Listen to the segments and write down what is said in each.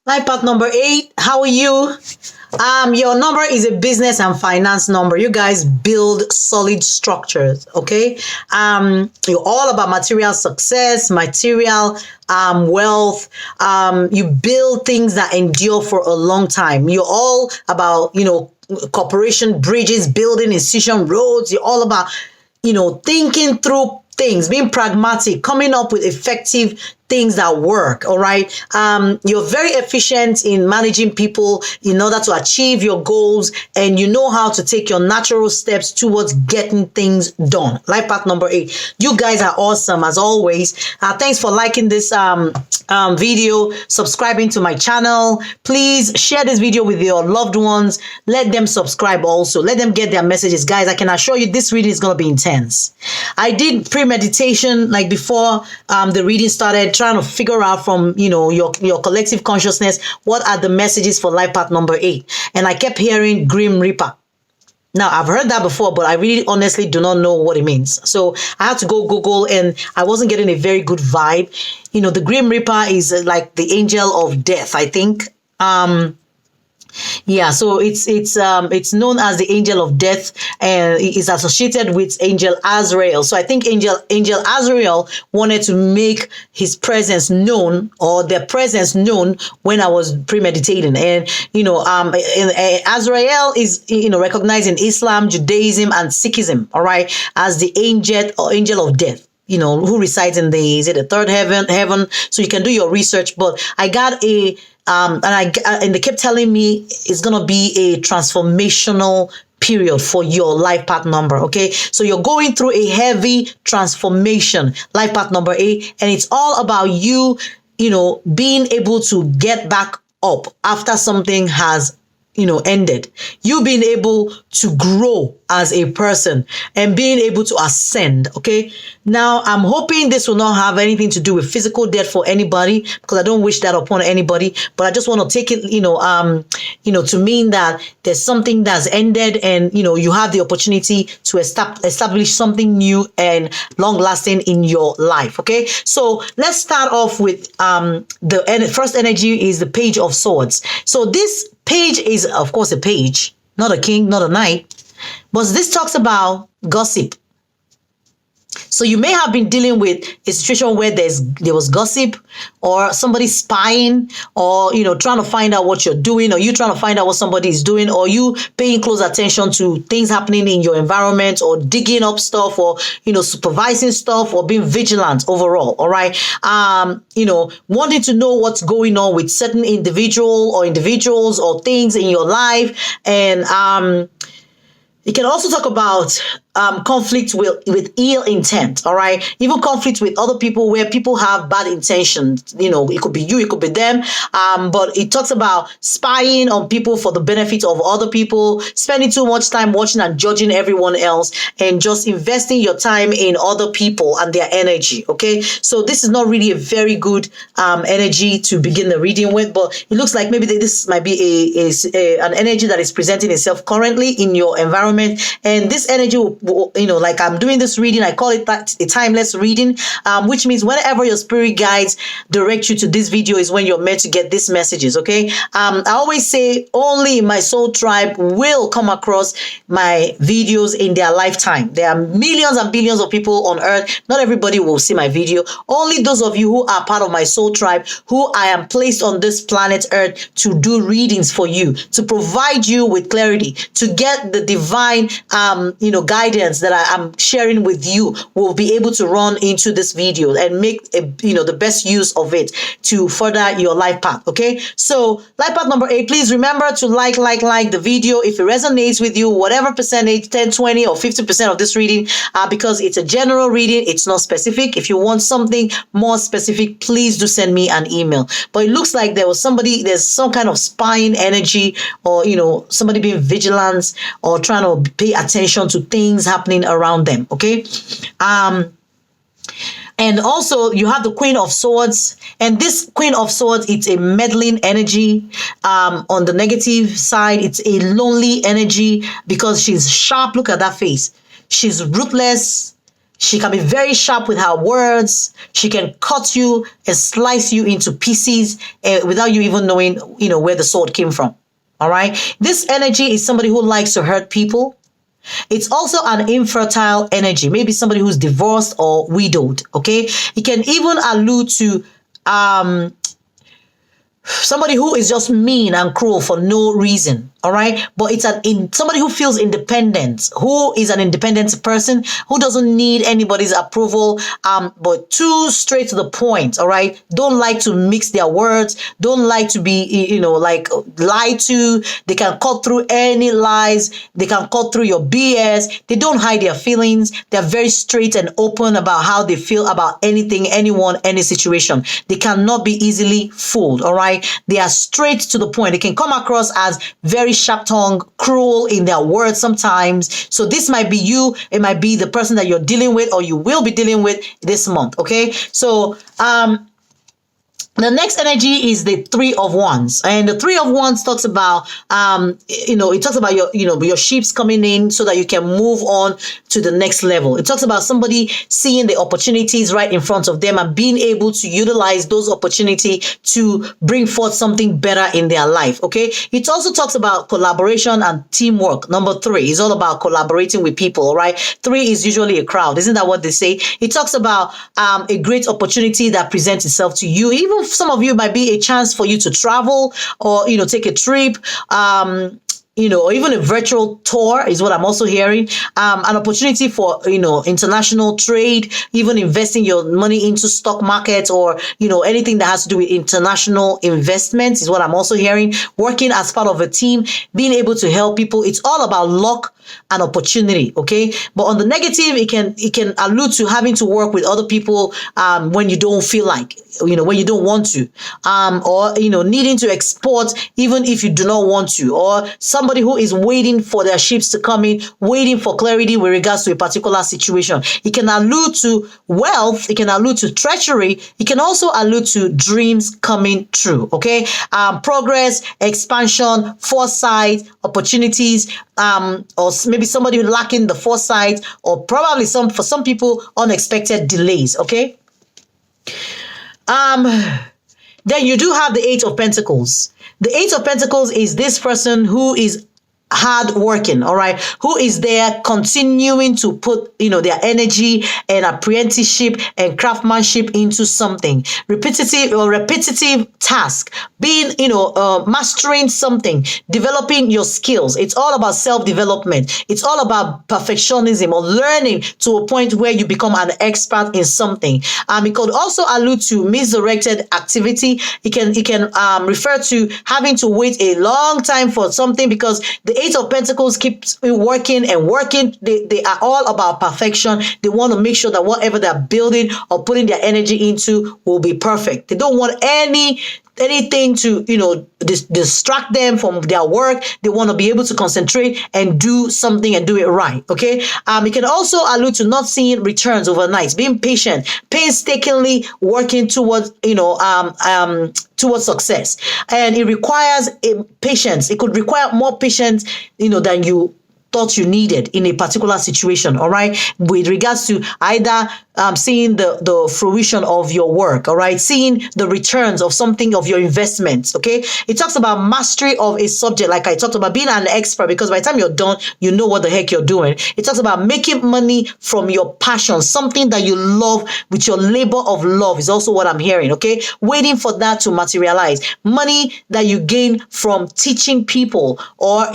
Life path number 8. How are you? Your number is a business and finance number. You guys build solid structures, okay? You're all about material success, material wealth. You build things that endure for a long time. You're all about, corporation, bridges, building, institution, roads. You're all about, thinking through things, being pragmatic, coming up with effective things that work. All right. You're very efficient in managing people in order to achieve your goals, and you know how to take your natural steps towards getting things done. Life path number 8. You guys are awesome as always. Thanks for liking this video, subscribing to my channel. Please share this video with your loved ones. Let them subscribe also. Let them get their messages. Guys, I can assure you this reading is going to be intense. I did premeditation like before the reading started, trying to figure out from your collective consciousness what are the messages for life path number 8, and I kept hearing Grim Reaper. Now, I've heard that before, but I really honestly do not know what it means. So I had to go Google, and I wasn't getting a very good vibe. The Grim Reaper is like the angel of death, I think. Yeah, so it's known as the angel of death, and it is associated with angel Azrael. So I think angel Azrael wanted to make his presence known, or their presence known, when I was premeditating. And Azrael is recognized in Islam, Judaism, and Sikhism, all right, as the angel of death, who resides in the third heaven. So you can do your research. But I got and they kept telling me it's gonna be a transformational period for your life path number. Okay, so you're going through a heavy transformation, life path number 8, and it's all about you, being able to get back up after something has ended. You being able to grow as a person and being able to ascend. Okay. Now, I'm hoping this will not have anything to do with physical death for anybody, because I don't wish that upon anybody. But I just want to take it, to mean that there's something that's ended, and you have the opportunity to establish something new and long lasting in your life. Okay. So let's start off with the first energy is the Page of Swords. So this page is, of course, a page, not a king, not a knight, but this talks about gossip. So you may have been dealing with a situation where there was gossip, or somebody spying, or trying to find out what you're doing, or you trying to find out what somebody is doing, or you paying close attention to things happening in your environment, or digging up stuff, or supervising stuff, or being vigilant overall. All right. Wanting to know what's going on with certain individuals or things in your life. And you can also talk about conflict with ill intent, all right? Even conflict with other people where people have bad intentions. It could be you, it could be them. But it talks about spying on people for the benefit of other people, spending too much time watching and judging everyone else, and just investing your time in other people and their energy, okay? So this is not really a very good energy to begin the reading with, but it looks like maybe this might be an energy that is presenting itself currently in your environment. And this energy will, like I'm doing this reading, I call it a timeless reading, which means whenever your spirit guides direct you to this video is when you're meant to get these messages, okay? I always say only my soul tribe will come across my videos in their lifetime. There are millions and billions of people on earth. Not everybody will see my video. Only those of you who are part of my soul tribe, who I am placed on this planet earth to do readings for you, to provide you with clarity, to get the divine guidance that I am sharing with you, will be able to run into this video and make the best use of it to further your life path. Okay, so life path number 8, please remember to like the video if it resonates with you, whatever percentage, 10, 20 or 50% of this reading, because it's a general reading, it's not specific. If you want something more specific, please do send me an email. But it looks like there's some kind of spying energy, or somebody being vigilant or trying to pay attention to things happening around them. Okay. And also you have the Queen of Swords, and this Queen of Swords, it's a meddling energy. On the negative side, it's a lonely energy because she's sharp. Look at that face. She's ruthless. She can be very sharp with her words. She can cut you and slice you into pieces without you even knowing, where the sword came from. All right. This energy is somebody who likes to hurt people. It's also an infertile energy, maybe somebody who's divorced or widowed. Okay. It can even allude to somebody who is just mean and cruel for no reason. All right. But it's somebody who feels independent, who is an independent person, who doesn't need anybody's approval, but too straight to the point. All right. Don't like to mix their words. Don't like to be, like lied to. They can cut through any lies. They can cut through your BS. They don't hide their feelings. They're very straight and open about how they feel about anything, anyone, any situation. They cannot be easily fooled. All right. They are straight to the point. They can come across as very sharp tongue, cruel in their words sometimes. So this might be you. It might be the person that you're dealing with or you will be dealing with this month. Okay. So, the next energy is the Three of Wands, and the Three of Wands talks about, it talks about your ships coming in so that you can move on to the next level. It talks about somebody seeing the opportunities right in front of them and being able to utilize those opportunities to bring forth something better in their life. Okay. It also talks about collaboration and teamwork. Number 3 is all about collaborating with people. All right. 3 is usually a crowd. Isn't that what they say? It talks about a great opportunity that presents itself to you. Even some of you might be a chance for you to travel or, take a trip, or even a virtual tour is what I'm also hearing. An opportunity for, international trade, even investing your money into stock markets or, anything that has to do with international investments is what I'm also hearing. Working as part of a team, being able to help people. It's all about luck and opportunity. Okay. But on the negative, it can allude to having to work with other people, when you don't feel like, when you don't want to, or, needing to export, even if you do not want to, or somebody who is waiting for their ships to come in, waiting for clarity with regards to a particular situation. It can allude to wealth. It can allude to treachery. It can also allude to dreams coming true. Okay. Progress, expansion, foresight, opportunities, or maybe somebody lacking the foresight, or probably for some people, unexpected delays. Okay. Then you do have the Eight of Pentacles. The Eight of Pentacles is this person who is hard working, all right, who is there continuing to put, their energy and apprenticeship and craftsmanship into something repetitive task, being, mastering something, developing your skills. It's all about self-development. It's all about perfectionism or learning to a point where you become an expert in something. It could also allude to misdirected activity. It can refer to having to wait a long time for something because the Eight of Pentacles keeps working and working. They are all about perfection. They want to make sure that whatever they're building or putting their energy into will be perfect. They don't want anything to, distract them from their work. They want to be able to concentrate and do something and do it right. Okay. It can also allude to not seeing returns overnight, being patient, painstakingly working towards, towards success. And it requires patience. It could require more patience, than you thought you needed in a particular situation, all right, with regards to either seeing the fruition of your work, all right, seeing the returns of something of your investments, okay. It talks about mastery of a subject, like I talked about, being an expert, because by the time you're done, you know what the heck you're doing. It talks about making money from your passion, something that you love with your labor of love is also what I'm hearing, okay. Waiting for that to materialize. Money that you gain from teaching people or,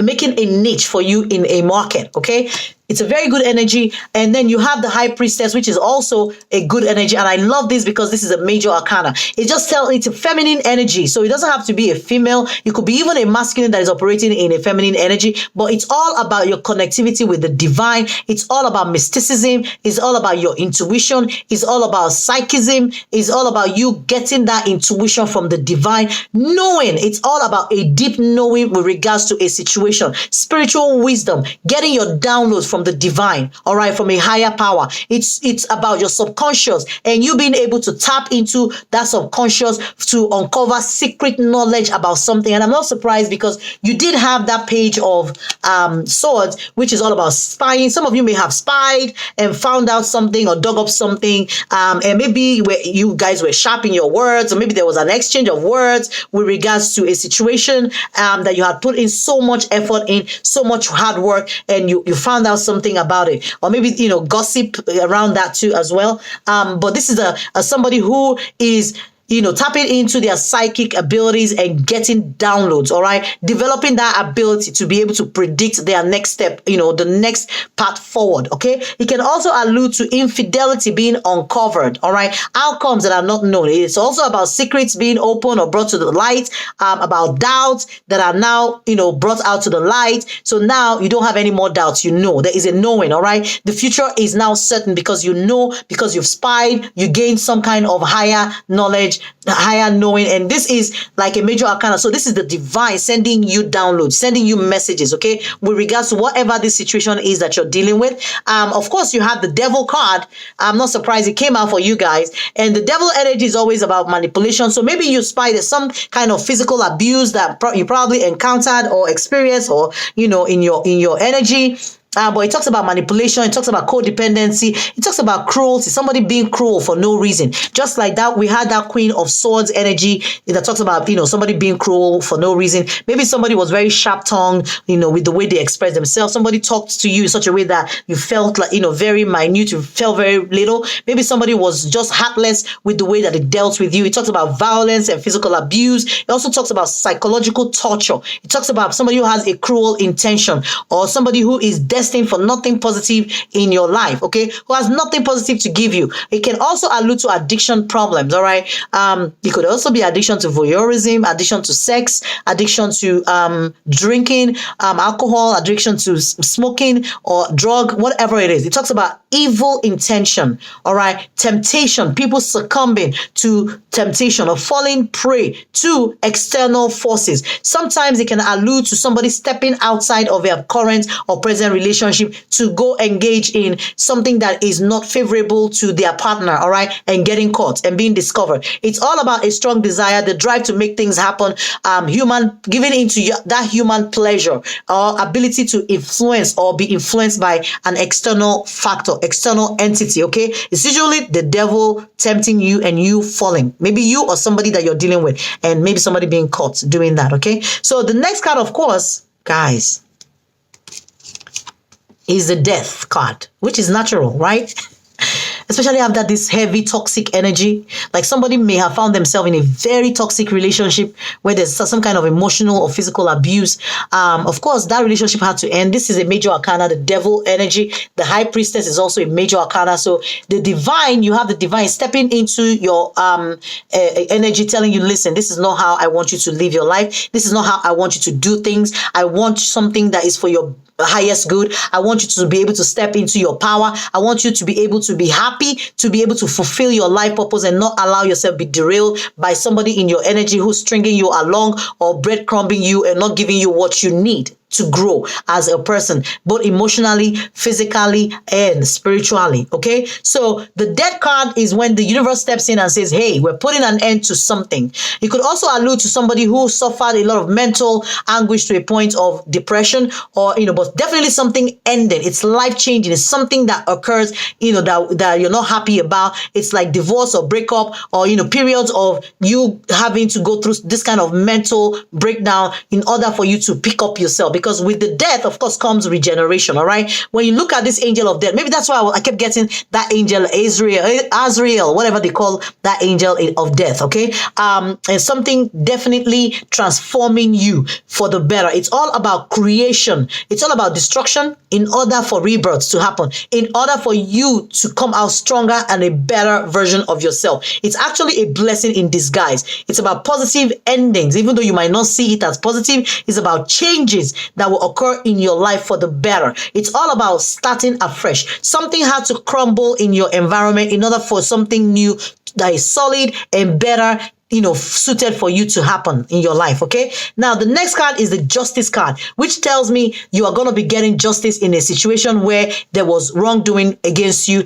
making a niche for you in a market. Okay. It's a very good energy. And then you have the High Priestess, which is also a good energy. And I love this because this is a major arcana. It's a feminine energy. So it doesn't have to be a female. It could be even a masculine that is operating in a feminine energy. But it's all about your connectivity with the divine. It's all about mysticism. It's all about your intuition. It's all about psychism. It's all about you getting that intuition from the divine, knowing. It's all about a deep knowing with regards to a situation, spiritual wisdom, getting your downloads from from the divine, all right, from a higher power. It's about your subconscious and you being able to tap into that subconscious to uncover secret knowledge about something. And I'm not surprised because you did have that page of swords, which is all about spying. Some of you may have spied and found out something or dug up something, and maybe you guys were sharp in your words, or maybe there was an exchange of words with regards to a situation that you had put in so much effort in, so much hard work, and you found out something about it, or maybe gossip around that too as well. But this is somebody who is tapping into their psychic abilities and getting downloads, all right? Developing that ability to be able to predict their next step, the next path forward, okay? It can also allude to infidelity being uncovered, all right? Outcomes that are not known. It's also about secrets being opened or brought to the light, about doubts that are now, brought out to the light. So now you don't have any more doubts. There is a knowing, all right? The future is now certain because because you've spied, you gain some kind of higher knowledge, higher knowing, and this is like a major arcana. So this is the divine sending you downloads, sending you messages, okay, with regards to whatever this situation is that you're dealing with. Of course, you have the devil card. I'm not surprised it came out for you guys. And the devil energy is always about manipulation. So maybe you spy there's some kind of physical abuse that you probably encountered or experienced, or in your energy. But it talks about manipulation. It talks about codependency. It talks about cruelty, somebody being cruel for no reason. Just like that, we had that Queen of Swords energy that talks about, somebody being cruel for no reason. Maybe somebody was very sharp-tongued, with the way they express themselves. Somebody talked to you in such a way that you felt like, very minute, you felt very little. Maybe somebody was just heartless with the way that they dealt with you. It talks about violence and physical abuse. It also talks about psychological torture. It talks about somebody who has a cruel intention, or somebody who is destined for nothing positive in your life, okay, who has nothing positive to give you. It can also allude to addiction problems, all right? It could also be addiction to voyeurism, addiction to sex, addiction to drinking, alcohol, addiction to smoking or drug, whatever it is. It talks about evil intention, all right? Temptation, people succumbing to temptation or falling prey to external forces. Sometimes it can allude to somebody stepping outside of their current or present relationship to go engage in something that is not favorable to their partner, all right, and getting caught and being discovered. It's all about a strong desire, the drive to make things happen, giving into that human pleasure or ability to influence or be influenced by an external factor, external entity, okay? It's usually the devil tempting you and you falling. Maybe you or somebody that you're dealing with, and maybe somebody being caught doing that, okay? So the next card, of course, guys, is the death card, which is natural, right? Especially after this heavy toxic energy. Like somebody may have found themselves in a very toxic relationship where there's some kind of emotional or physical abuse. Of course, that relationship had to end. This is a major arcana, the devil energy. The high priestess is also a major arcana. So the divine, you have the divine stepping into your energy, telling you, listen, this is not how I want you to live your life. This is not how I want you to do things. I want something that is for your highest good. I want you to be able to step into your power. I want you to be able to be happy, to be able to fulfill your life purpose and not allow yourself be derailed by somebody in your energy who's stringing you along or breadcrumbing you and not giving you what you need to grow as a person, both emotionally, physically, and spiritually, okay? So the death card is when the universe steps in and says, hey, we're putting an end to something. It could also allude to somebody who suffered a lot of mental anguish to a point of depression or, but definitely something ended. It's life-changing. It's something that occurs, that you're not happy about. It's like divorce or breakup or, periods of you having to go through this kind of mental breakdown in order for you to pick up yourself. Because with the death, of course, comes regeneration, all right? When you look at this angel of death, maybe that's why I kept getting that angel, Azrael, whatever they call that angel of death, okay? And something definitely transforming you for the better. It's all about creation. It's all about destruction in order for rebirth to happen, in order for you to come out stronger and a better version of yourself. It's actually a blessing in disguise. It's about positive endings, even though you might not see it as positive. It's about changes that will occur in your life for the better. It's all about starting afresh. Something had to crumble in your environment in order for something new that is solid and better suited for you to happen in your life. Okay. Now, the next card is the justice card, which tells me you are going to be getting justice in a situation where there was wrongdoing against you.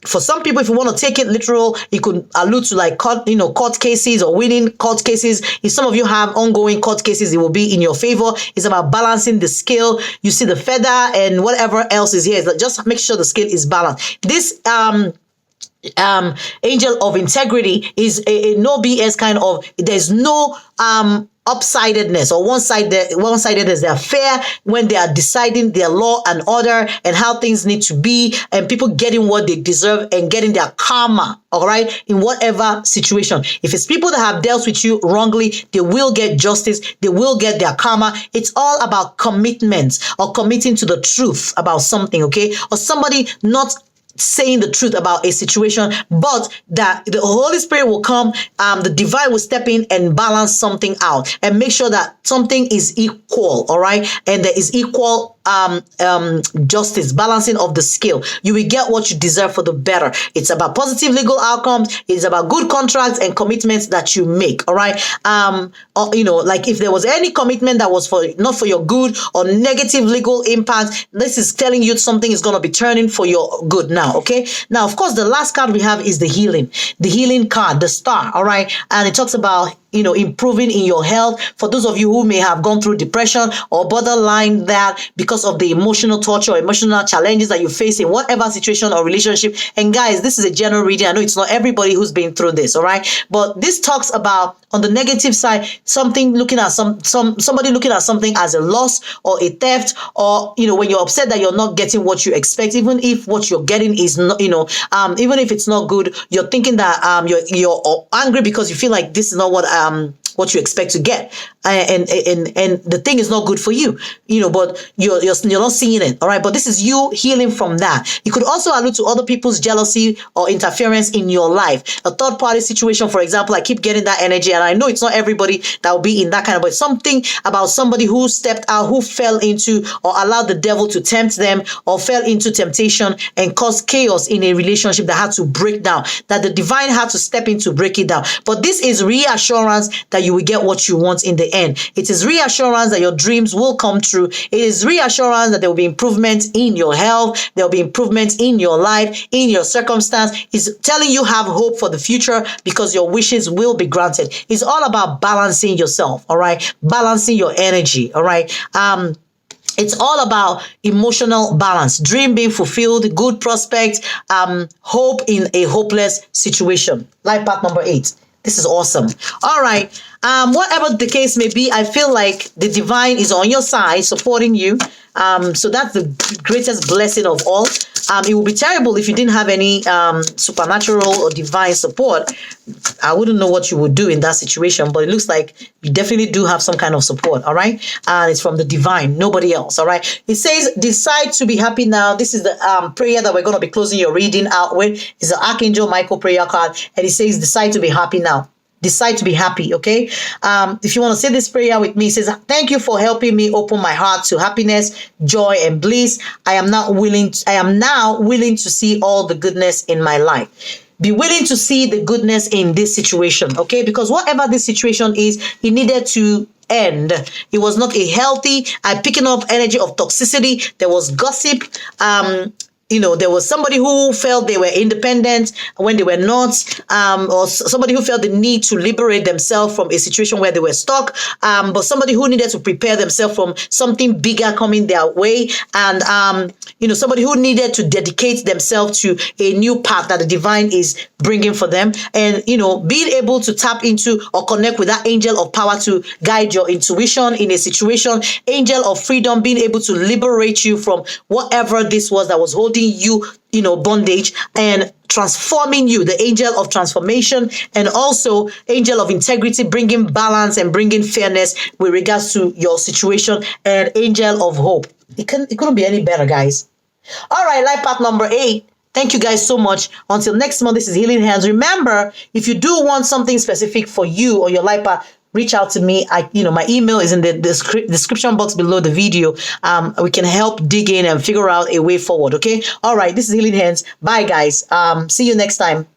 For some people, if you want to take it literal, it could allude to like court cases or winning court cases. If some of you have ongoing court cases, it will be in your favor. It's about balancing the scale. You see the feather and whatever else is here. Just make sure the scale is balanced. This angel of integrity is a no BS kind of, there's no upsidedness or one-sidedness. They are fair when they are deciding their law and order and how things need to be, and people getting what they deserve and getting their karma, all right, in whatever situation. If it's people that have dealt with you wrongly, they will get justice, they will get their karma. It's all about commitment or committing to the truth about something, okay? Or somebody not saying the truth about a situation, but that the Holy Spirit will come, the divine will step in and balance something out and make sure that something is equal, all right? And there is equal justice, balancing of the scale. You will get what you deserve for the better. It's about positive legal outcomes. It's about good contracts and commitments that you make, all right? Like if there was any commitment that was not for your good or negative legal impact, this is telling you something is going to be turning for your good now. Okay. Now, of course, the last card we have is the healing card, the star. All right. And it talks about, improving in your health. For those of you who may have gone through depression or borderline that because of the emotional torture or emotional challenges that you face in whatever situation or relationship. And guys, this is a general reading. I know it's not everybody who's been through this. All right. But this talks about, on the negative side, somebody looking at something as a loss or a theft, or, when you're upset that you're not getting what you expect, even if what you're getting is not, even if it's not good, you're thinking that, you're angry because you feel like this is not what you expect to get, and the thing is not good for you, but you're not seeing it, all right? But this is you healing from that. You could also allude to other people's jealousy or interference in your life. A third party situation, for example, I keep getting that energy, and I know it's not everybody that will be in that kind of, but something about somebody who stepped out, who fell into or allowed the devil to tempt them, or fell into temptation and caused chaos in a relationship that had to break down, that the divine had to step in to break it down. But this is reassurance that you will get what you want in the end. It is reassurance that your dreams will come true. It is reassurance that there will be improvements in your health. There will be improvements in your life, in your circumstance. It's telling you have hope for the future because your wishes will be granted. It's all about balancing yourself, all right? Balancing your energy, all right? It's all about emotional balance, dream being fulfilled, good prospects, hope in a hopeless situation. Life path number 8. This is awesome. All right. Whatever the case may be, I feel like the divine is on your side, supporting you. So that's the greatest blessing of all. It would be terrible if you didn't have any supernatural or divine support. I wouldn't know what you would do in that situation, but it looks like you definitely do have some kind of support, all right? And it's from the divine, nobody else, all right? It says, decide to be happy now. This is the prayer that we're going to be closing your reading out with. It's the Archangel Michael prayer card, and it says, decide to be happy now. Decide to be happy, okay? If you want to say this prayer with me, it says, thank you for helping me open my heart to happiness, joy, and bliss. I am now willing to see all the goodness in my life. Be willing to see the goodness in this situation, okay? Because whatever this situation is, it needed to end. It was not a healthy, picking up energy of toxicity. There was gossip. There was somebody who felt they were independent when they were not, or somebody who felt the need to liberate themselves from a situation where they were stuck, but somebody who needed to prepare themselves from something bigger coming their way, and somebody who needed to dedicate themselves to a new path that the divine is bringing for them, and being able to tap into or connect with that angel of power to guide your intuition in a situation, angel of freedom, being able to liberate you from whatever this was that was holding you, bondage, and transforming you, the angel of transformation, and also angel of integrity, bringing balance and bringing fairness with regards to your situation, and angel of hope. It couldn't be any better, guys. All right, life path number 8. Thank you guys so much. Until next month, this is Healing Hands. Remember, if you do want something specific for you or your life path, reach out to me. My email is in the description box below the video. We can help dig in and figure out a way forward. Okay. All right. This is Healing Hands. Bye, guys. See you next time.